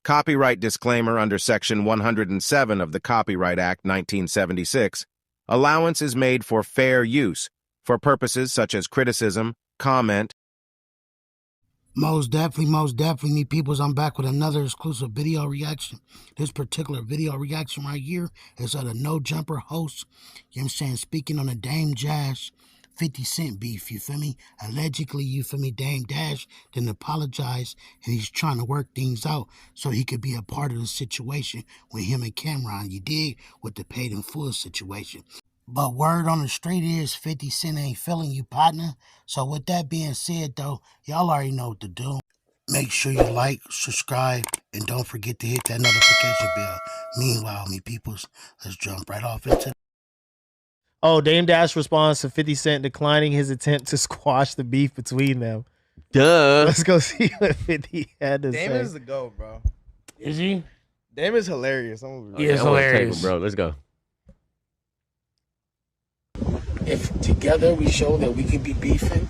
Copyright disclaimer under Section 107 of the Copyright Act 1976. Allowance is made for fair use, for purposes such as criticism, comment. Most definitely, me peoples. I'm back with another exclusive video reaction. This particular video reaction right here is of the No Jumper host, you know what I'm saying, speaking on the Dame Dash 50 Cent beef, you feel me? Allegedly, you feel me, Dame Dash didn't apologize, and he's trying to work things out so he could be a part of the situation with him and Cameron, you dig, with the paid in full situation. But word on the street is 50 Cent ain't feeling you, partner. So with that being said, though, y'all already know what to do. Make sure you like, subscribe, and don't forget to hit that notification bell. Meanwhile, me peoples, let's jump right off into it. Oh, Dame Dash responds to 50 Cent declining his attempt to squash the beef between them. Duh. Let's go see what 50 had to say. Dame is the GOAT, bro. Is he? Dame is hilarious. He is hilarious. Bro, let's go. If together we show that we can be beefing,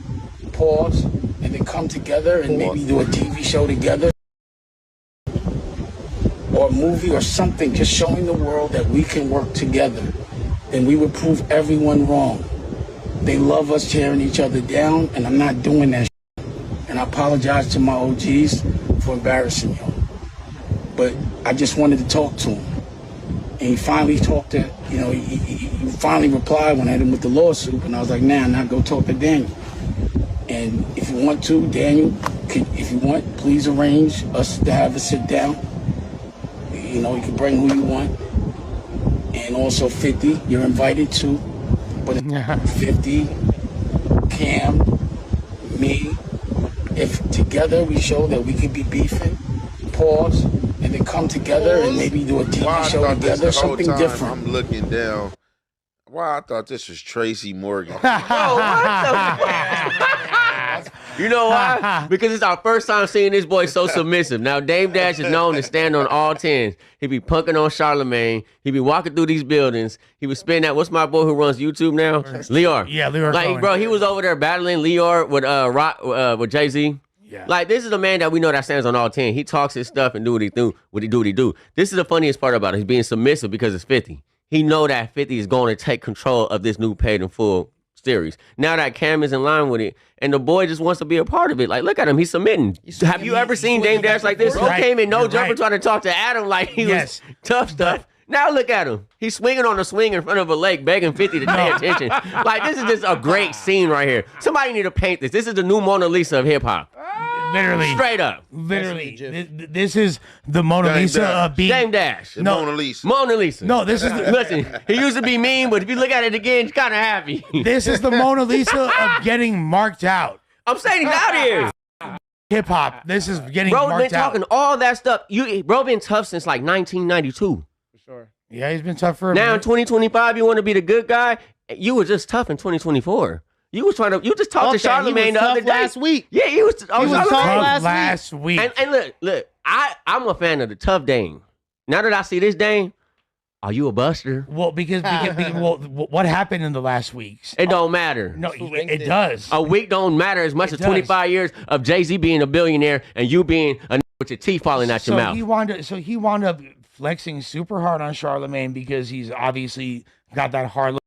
pause, and then come together and maybe do a TV show together or a movie or something, just showing the world that we can work together, then we would prove everyone wrong. They love us tearing each other down, and I'm not doing that shit. And I apologize to my OGs for embarrassing y'all. But I just wanted to talk to him. And he finally talked to, you know, he finally replied when I hit him with the lawsuit, and I was like, nah, now go talk to Daniel. And if you want to, Daniel, if you want, please arrange us to have a sit down. You know, you can bring who you want. And also 50, you're invited too. But 50, Cam, me, if together we show that we can be beefing, pause, and then come together and maybe do a TV show together, something different. I'm looking down. Wow, I thought this was Tracy Morgan. Oh, what the You know why? Because it's our first time seeing this boy so submissive. Now, Dame Dash is known to stand on all 10s. He be punking on Charlemagne. He be walking through these buildings. He was spinning that. What's my boy who runs YouTube now? Leor. Yeah, Leor. Like, bro, he was over there battling Leor with Jay-Z. Yeah. Like, this is a man that we know that stands on all 10. He talks his stuff and do what he do. This is the funniest part about it. He's being submissive because it's 50. He know that 50 is going to take control of this new paid in full series. Now that Cam is in line with it, and the boy just wants to be a part of it. Like, look at him. He's submitting. Have you ever seen Dame Dash like this? Bro came in no jumper trying to talk to Adam like he was tough stuff. Now look at him. He's swinging on a swing in front of a lake, begging 50 to pay attention. Like, this is just a great scene right here. Somebody need to paint this. This is the new Mona Lisa of hip-hop. Literally. Straight up. Literally. This is the Mona Lisa of being... Dame Dash. No. Mona Lisa. Mona Lisa. No, this is... Listen, he used to be mean, but if you look at it again, he's kind of happy. This is the Mona Lisa of getting marked out. I'm saying he's out here. Hip-hop. This is getting bro marked out. Bro been talking all that stuff. Bro been tough since like 1992. For sure. Yeah, he's been tough for a Now minute. in 2025, you want to be the good guy? You were just tough in 2024. You just talked to Charlemagne the other day. Last week. Yeah, he was tough last week. And look, I'm a fan of the tough Dame. Now that I see this Dame, are you a buster? Well, because what happened in the last weeks? It don't matter. No, it does. A week don't matter as much as 25 years of Jay-Z being a billionaire and you being a with your teeth falling out your mouth. He wound up flexing super hard on Charlemagne because he's obviously got that hard.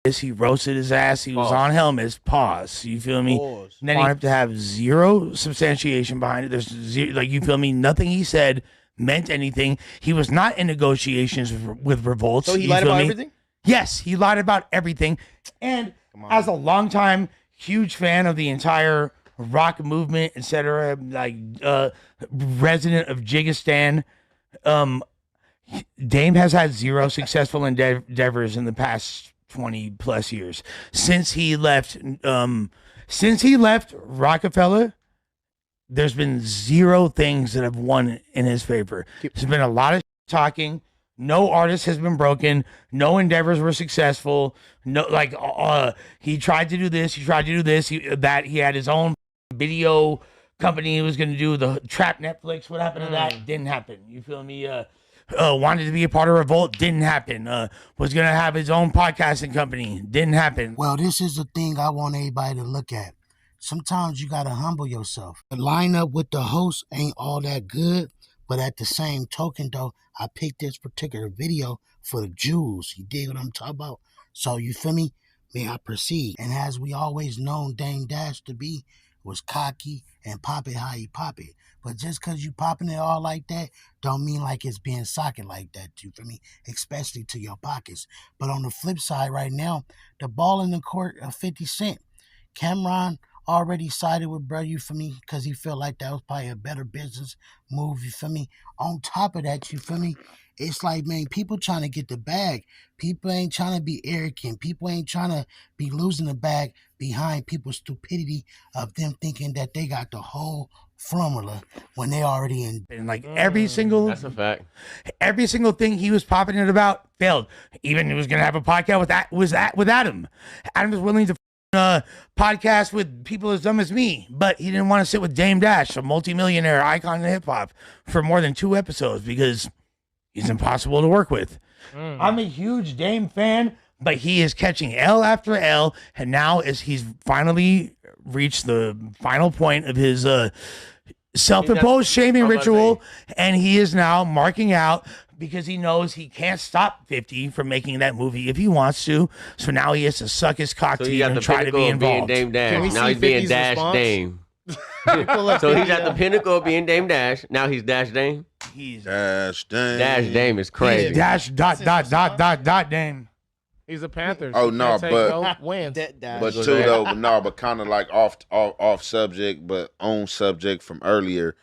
He roasted his ass. He was on helmets. Pause. You feel me? Pause. And then he wanted to have zero substantiation behind it. There's zero, like, you feel me? Nothing he said meant anything. He was not in negotiations with revolts. So he lied about everything? Yes, he lied about everything. And as a longtime huge fan of the entire rock movement, etc., like resident of Jigistan, Dame has had zero successful endeavors in the past 20 plus years since he left Rockefeller. There's been zero things that have won in his favor. There's been a lot of talking. No artist has been broken. No endeavors were successful. No, like he tried to do this. He tried to do this. He had his own video company. He was going to do the Trap Netflix. What happened to that? Didn't happen. You feel me? Wanted to be a part of Revolt, didn't happen. Was gonna have his own podcasting company, didn't happen. Well, this is the thing I want everybody to look at. Sometimes you gotta humble yourself. The lineup with the host ain't all that good, But at the same token, though, I picked this particular video for the Jews. You dig what I'm talking about? So, you feel me? May I proceed? And as we always known Dame Dash to be, was cocky and pop it how you pop it. But just because you popping it all like that, don't mean like it's being socket like that, you feel me? Especially to your pockets. But on the flip side right now, the ball in the court of 50 Cent. Cameron already sided with bro, you feel me? Because he felt like that was probably a better business move, you feel me? On top of that, you feel me? It's like, man, people trying to get the bag. People ain't trying to be arrogant. People ain't trying to be losing the bag behind people's stupidity of them thinking that they got the whole formula when they already in. And like every single, That's a fact. every single thing he was popping it about failed. Even he was gonna have a podcast with Adam. Adam was willing to podcast with people as dumb as me, but he didn't want to sit with Dame Dash, a multimillionaire icon in hip hop, for more than 2 episodes because he's impossible to work with. I'm a huge Dame fan, but he is catching L after L, and now he's finally reached the final point of his self-imposed shaming ritual, and he is now marking out because he knows he can't stop 50 from making that movie if he wants to. So now he has to suck his cock So he teeth got and the try to pinnacle be of being involved. Dame Can we Dash. Now see he's being 50's Dash response? Dame. Pull up So he's 50, at the pinnacle of being Dame Dash. Now he's Dash Dame. He's Dash Dame. Dash Dame is crazy. Dash dot Dame. He's a Panther. Oh, no, but- wins. But too though, but kind of like off subject, but on subject from earlier.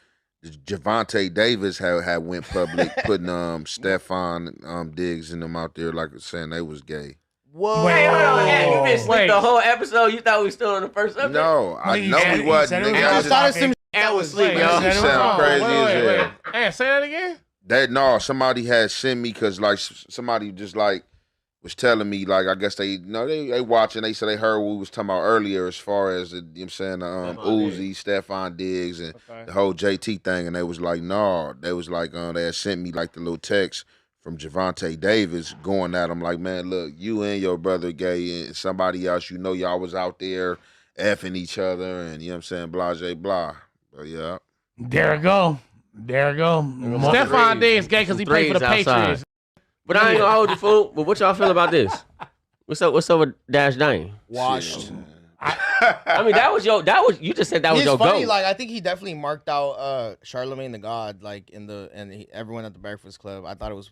Javante Davis had went public putting Stefan Diggs and them out there like saying they was gay. Whoa. Hey, hold on. Hey, you been Wait. asleep the whole episode. You thought we was still on the first subject? No, I He know said- he he wasn't. said it was Nigga, I about just- Started some And was asleep, Wait, y'all. you sound crazy as hell. Hey, say that again. That somebody had sent me because like somebody just like was telling me like I guess they they watching, they said they heard what we was talking about earlier as far as the, you know what I'm saying Uzi, Stefan Diggs and the whole JT thing, and they was like they was like they had sent me like the little text from Javante Davis going at him like, man, look, you and your brother gay and somebody else, you know, y'all was out there effing each other and you know what I'm saying, blah blah. But yeah. There we go. Stefan Diggs gay because he played for the Threes outside. Patriots. But I ain't gonna hold you, fool. But what y'all feel about this? What's up with Dash Dame? Washed. I mean, you just said that was It's your funny, goat. like I think he definitely marked out Charlemagne the God, like everyone at the Breakfast Club. I thought it was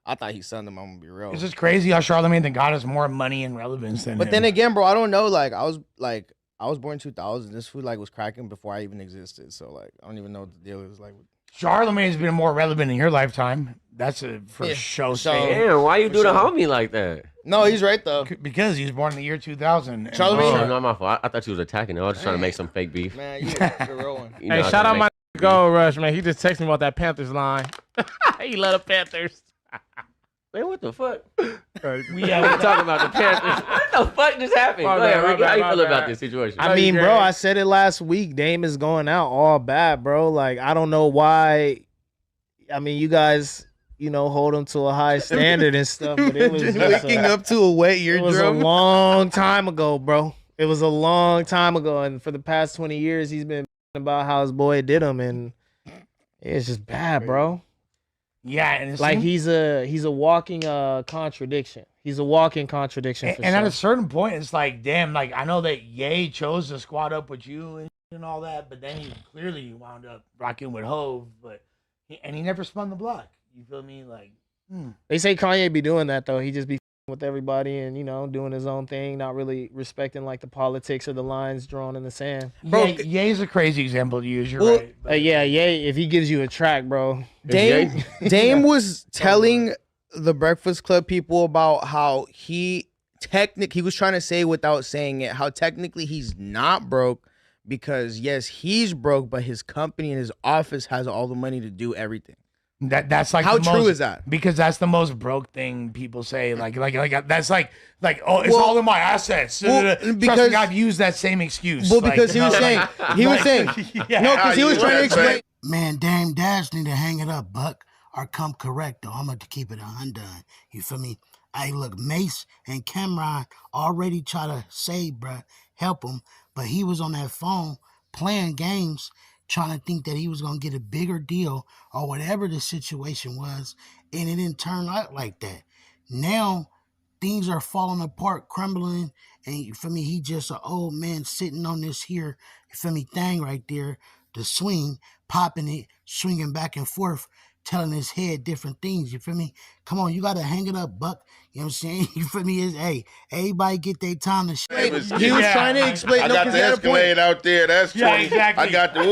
I thought he sunned him. I'm gonna be real. It's just crazy how Charlemagne the God has more money and relevance than But him. then again, bro, I don't know. Like I was born in 2000. This food like was cracking before I even existed. So like I don't even know what the deal is like. Charlemagne's been more relevant in your lifetime. That's for Yeah. show So- sake. Damn, why you do the sure. homie like that? No, he's right though. Because he was born in the year 2000. and- Charlemagne- Oh, not my fault. I thought you was attacking him. I was just trying to make some fake beef. Man, you're the real one. You know, Hey, I shout gotta out my make- Gold Rush, man. He just texted me about that Panthers line. He love the Panthers. Man, what the fuck? we We talking about the Panthers. What the fuck just happened? My Go bad, ahead, my Ricky. How bad, you my feel about bad. this situation? I mean, you bro, great. I said it last week. Dame is going out all bad, bro. Like, I don't know why. I mean, you guys, hold him to a high standard and stuff, but it was just Waking up to a wet It was a eardrum. long time ago, bro. It was a long time ago, and for the past 20 years, he's been about how his boy did him, and it's just bad, bro. Yeah, and it's Like he's a walking contradiction. He's a walking contradiction. For and at sure. a certain point, it's like, damn, like I know that Ye chose to squad up with you and all that, but then he clearly wound up rocking with Hove, and he never spun the block. You feel me? Like, They say Kanye be doing that though. He just be with everybody and doing his own thing, not really respecting like the politics or the lines drawn in the sand. bro, Ye's a crazy example to use. You're Well, right. but- Yeah, if he gives you a track, bro. Dame was telling the Breakfast Club people about how he was trying to say without saying it, how technically he's not broke because yes, he's broke, but his company and his office has all the money to do everything. That's like How the true most- is that? Because that's the most broke thing people say. Like that's like oh, it's Well- all in my assets. well, Trust because- me, I've used that same excuse. Well, Like, because he was no, saying, yeah. no, because he was trying to explain. Man, Dame Dash need to hang it up, Buck, or come correct, though. I'm going to keep it undone. You feel me? Hey, look, Mace and Cameron already try to say, bruh, help him, but he was on that phone playing games, trying to think that he was going to get a bigger deal or whatever the situation was, and it didn't turn out like that. Now, things are falling apart, crumbling, and for me, he just an old man sitting on this here, for me, thing right there, the swing, popping it, swinging back and forth, telling his head different things. You feel me? Come on, you gotta hang it up, Buck. You know what I'm saying? You feel me? Is hey, everybody get their time to He was trying to explain. I No, got 'cause the he had a point. Escalade out there. That's 20. exactly. I got the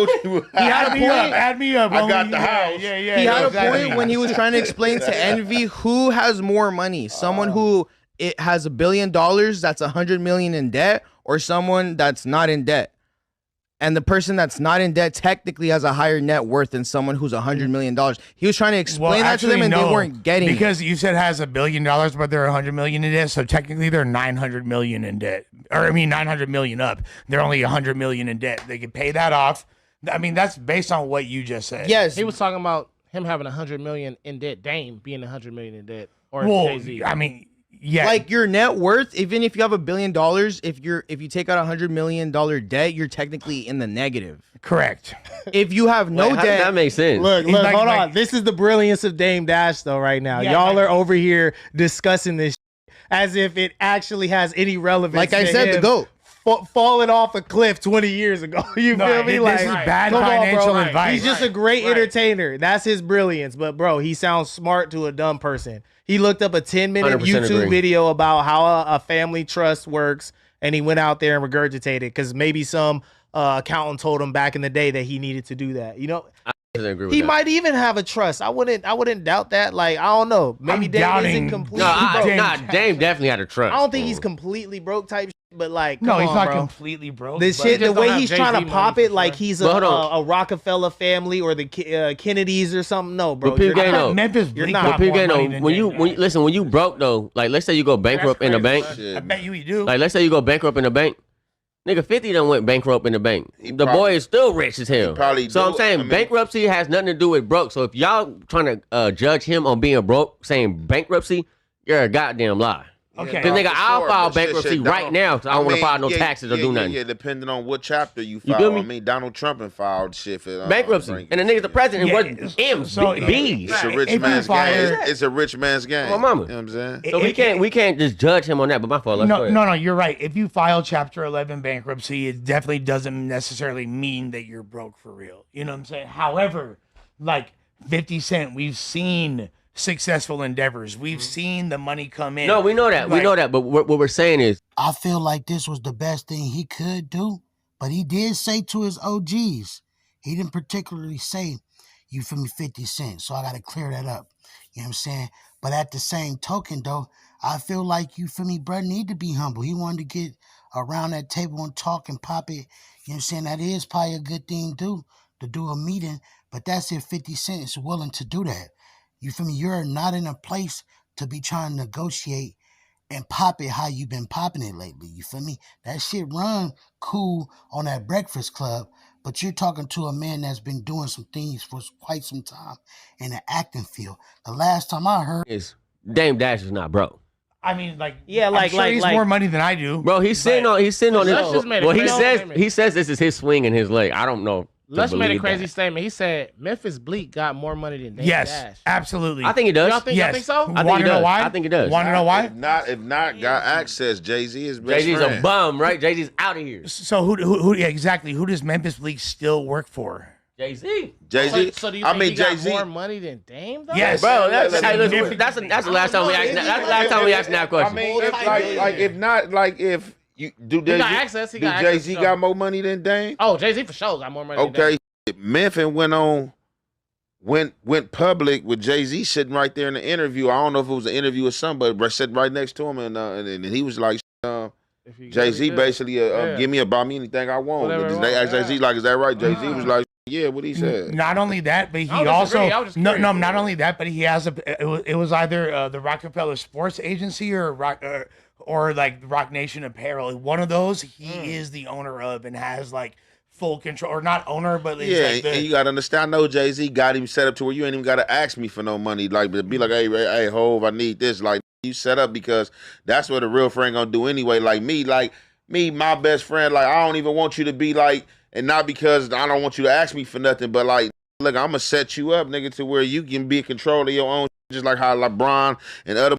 He had me up. Add me up. I got the house. Yeah, yeah. He had exactly. a point when he was trying to explain to Envy who has more money, someone who it has $1 billion that's 100 million in debt, or someone that's not in debt. And the person that's not in debt technically has a higher net worth than someone who's $100 million. He was trying to explain that to them, and they weren't getting because you said has $1 billion, but they're 100 million in debt. So technically, they're 900 million in debt, or I mean 900 million up. They're only 100 million in debt. They can pay that off. I mean, that's based on what you just said. Yes, He was talking about him having 100 million in debt. Dame being 100 million in debt, or Well, Jay-Z. I mean, yeah, like your net worth, even if you have $1 billion, if you take out $100 million debt, you're technically in the negative. correct. If you have no Wait, how does debt, that make sense? Look, He's look, like- hold like- on. This is the brilliance of Dame Dash, though, right now. Yeah, Y'all like- are over here discussing this as if it actually has any relevance. like I to said, the him GOAT. falling off a cliff 20 years ago. You No, feel me? this Like is bad come on, bro. financial advice. He's just a great entertainer. That's his brilliance. But bro, he sounds smart to a dumb person. He looked up a 10-minute 100% YouTube agree. video about how a family trust works, and he went out there and regurgitated because maybe some accountant told him back in the day that he needed to do that. You know, I agree with he that. might even have a trust. I wouldn't doubt that. Like, I don't know. Maybe I'm Dame doubting- isn't completely No, broke. Dame definitely had a trust. I don't think bro. he's completely broke type shit, but like, No, come he's on, not bro. completely broke. This but- shit, the just don't way have he's trying Jay-Z to pop money it for like sure. he's But hold on. a Rockefeller family or the Kennedys or something. No, bro. But Peep you're Gang, not. though. Memphis You're Bleak not. got But Peep more Gang, money though, than when Dame you broke though, like let's say you go bankrupt in the bank, I bet you do. like let's say you go bankrupt in the bank, nigga 50 done went bankrupt in the bank. He The probably- boy is still rich as hell. he probably So do. I'm saying I mean- bankruptcy has nothing to do with broke. So if y'all trying to judge him on being broke, saying bankruptcy, you're a goddamn lie. Okay. Cause nigga, for I'll sure, file but shit, bankruptcy shit, right Donald- now. So I don't want to mean, file no yeah, taxes or yeah, do yeah, nothing. Yeah, depending on what chapter you feel file. me? I mean, Donald Trump and filed shit for Bankruptcy. And the nigga's the president. Yeah, What M's, so- B's. It's a rich If you man's fire- game. It's a rich man's game. My mama. You know what I'm saying? So we can't just judge him on that. But my fault. Let's go No, ahead. no, you're right. If you file Chapter 11 bankruptcy, it definitely doesn't necessarily mean that you're broke for real. You know what I'm saying? However, like 50 Cent, we've seen successful endeavors. We've seen the money come in. No, we know that. We Like- know that. But what we're saying is, I feel like this was the best thing he could do, but he did say to his OGs, he didn't particularly say, you feel me, 50 Cent. So I got to clear that up. You know what I'm saying? But at the same token, though, I feel like you feel me, bro, need to be humble. He wanted to get around that table and talk and pop it. You know what I'm saying? That is probably a good thing to do a meeting, but that's if 50 Cent is willing to do that. You feel me? You're not in a place to be trying to negotiate and pop it how you been popping it lately. You feel me? That shit run cool on that Breakfast Club, but you're talking to a man that's been doing some things for quite some time in the acting field. The last time I heard, is Dame Dash is not broke. I mean, like, Yeah, I'm like- sure like- he's like- more money than I do. Bro, he's sitting on his. Let's just make it Well, clear. he says this is his swing and his leg. I don't know. Let's make a believe crazy that. statement. He said Memphis Bleak got more money than Dame Yes, Dash. absolutely. I think he does. Y'all think, yes. y'all think so? I think Wanna he know does. why? I think he does. Want to know why? If not, got access. Jay-Z is best Jay Z's a friend. bum, right? Jay Z's out of here. So who yeah, exactly? Who does Memphis Bleak still work for? Jay Z. Jay-Z. So do you I think mean, he got Jay-Z. more money than Dame, though? Yes. Bro, that's That's the last time we asked. That's the last time we asked that I question. mean, if you do got Jay-Z, access, he do got Jay-Z access, got so. more money than Dame? Oh, Jay-Z for sure got more money than Dame. Okay. Memphis went public with Jay-Z sitting right there in the interview. I don't know if it was an interview or something, but sitting right next to him, and he was like, If you Jay-Z get it, basically, Yeah. give me about me anything I want. Whatever I They asked want, Jay-Z like, is that right? Jay-Z was like, yeah, what he said. Not only that, but he I don't also disagree. I was just no, curious. not only that, but he has it was either the Rockefeller Sports Agency or like Rock Nation Apparel. One of those he is the owner of and has like full control, or not owner, but it's Yeah, like the, and you gotta understand. I know Jay-Z got him set up to where you ain't even gotta ask me for no money. Like, but be like, hey, Hov, I need this. Like, you set up because that's what a real friend gonna do anyway. Like me, my best friend. Like, I don't even want you to be like and not because I don't want you to ask me for nothing, but like, look, I'm gonna set you up, nigga, to where you can be in control of your own, just like how LeBron and other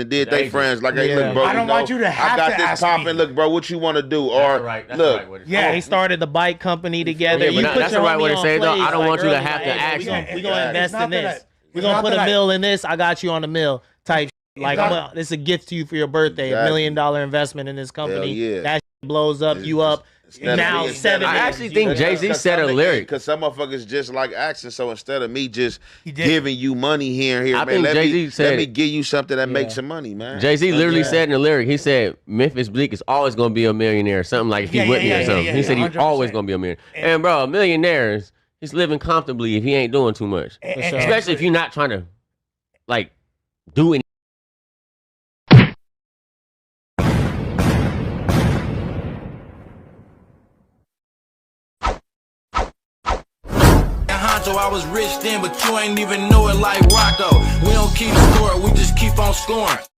did they friends. Like, hey, look, bro, I don't want you to have I got to this ask popping. me. Look, bro, what you want to do? Or look, they started the bike company together. Yeah, You but put that's your the right homie way to on say it, though. plays, I don't like, want you to early, have to like, ask hey, me. we gonna invest in this. We're it's gonna not put a that mill in this. I got you on the mill type. Like, this is a gift to you for your birthday. Exactly. $1 million investment in this company. yeah. That blows up, you up. Instead of Now me- instead 7 of- I years, actually you think good. Jay-Z said a lyric. Because some motherfuckers just like action. So instead of me just did. giving you money here and here, I man, think let Jay-Z said me it. give you something that makes some money, man. Jay-Z literally said in the lyric, he said, Memphis Bleak is always going to be a millionaire. Something like if he with me or something. He said he's 100%. always going to be a millionaire. And bro, a millionaire, he's living comfortably if he ain't doing too much. Especially if you're not trying to, like, do anything. So I was rich then, but you ain't even know it like Rocco. We don't keep score, we just keep on scoring.